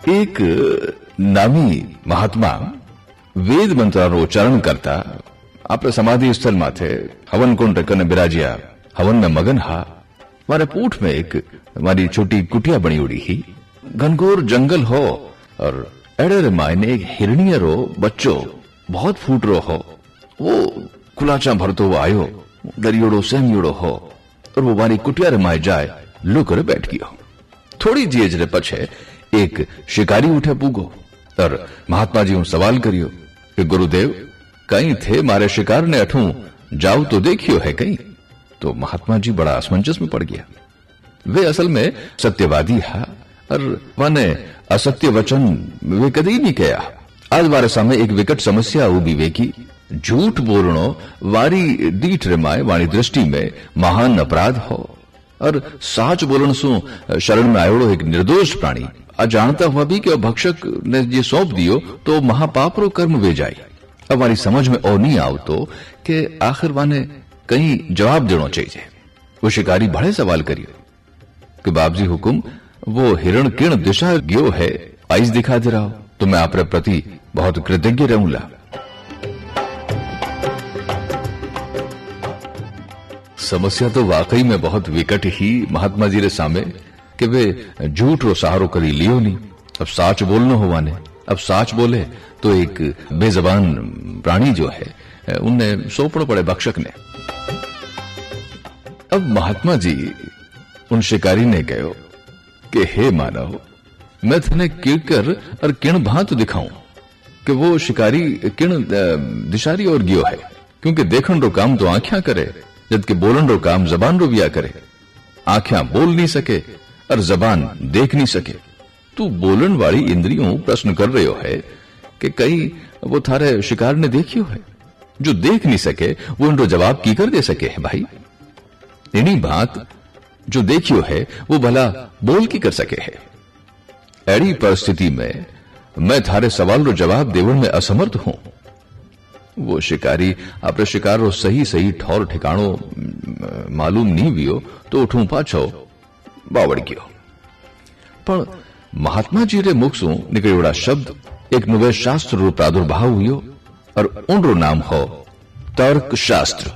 एक નામી મહાત્મા વેદ મંત્રનો ઉચ્ચારણ કરતા આપણે સમાધિ સ્થળ માથે હવન કુંડ કને બિરાજ્યા हवन में मगन हा। मारे पूठ में एक हमारी छोटी कुटिया बनी उड़ी ही। घनघोर जंगल हो और एडर मायने एक हिरणिया रो बच्चो बहुत फूट रो हो। वो कुलाचा भरतो हुआ आयो, दरियोड़ो सहमियोड़ो हो और वो मारी कुटिया रे माए जाए लो करे बैठ गयो। थोड़ी जीज रे पछे एक शिकारी उठे पूगो और महात्मा जी सवाल करियो कि गुरुदेव कहीं थे मारे शिकार ने अठू जाओ तो देखियो है कहीं। तो महात्मा जी बड़ा असमंजस में पड़ गया। वे असल में सत्यवादी है और वने असत्य वचन वे कदी नहीं कया। आज वारे सामने एक विकट समस्या उभी वे की झूठ बोलनो वारी दीठ रमाए वाणी दृष्टि में महान अपराध हो और साच बोलन सु शरण में आयोड़ो एक निर्दोष प्राणी अजानता हुआ भी कि भक्षक ने ये सौंप दियो तो महापाप रो कर्म वे जाए। अब हमारी समझ में और नहीं आवतो कि आखिर वाने कहीं जवाब देना चाहिए। वो शिकारी बड़े सवाल करियो कि बाबजी हुकुम वो हिरण किण दिशा गयो है आइस दिखा दे रहा हो तो मैं आपरे प्रति बहुत कृतज्ञ रहूंगा। समस्या तो वाकई में बहुत विकट ही महात्मा जी रे सामने कि वे झूठ रो सहारो करी लियो नहीं। अब साच बोलना हुआ ने अब साच बोले तो एक बेजबान प्राणी जो है उन्हें सौंपना पड़े भक्षक ने। अब महात्मा जी उन शिकारी ने कहो कि हे मानव मैं थने किड़कर और किण भांत दिखाऊं कि वो शिकारी किण दिशारी और गियो है। क्योंकि देखन रो काम तो आंख्या करे जबकि बोलन रो काम जबान रो बिया करे। आंख्या बोल नहीं सके और जबान देख नहीं सके। तू बोलन वाली इंद्रियों प्रश्न कर रहे हो है कि कहीं वो थारे शिकार ने देखियो है। जो देख नहीं सके वो उनको जवाब की कर दे सके है भाई। इन्हीं बात जो देखियो है वो भला बोल की कर सके है। ऐडी परिस्थिति में मैं थारे सवाल रो जवाब देवन में असमर्थ हूं। वो शिकारी आपरे शिकार रो सही सही ठौर ठिकाणो मालूम नहीं वियो तो उठू पाछो बावड़ गयो। पण महात्मा जी रे मुख सु निकळ्योड़ा शब्द एक नवे शास्त्र रो प्रादुर्भाव हुयो और उनरो नाम हो तर्क शास्त्र।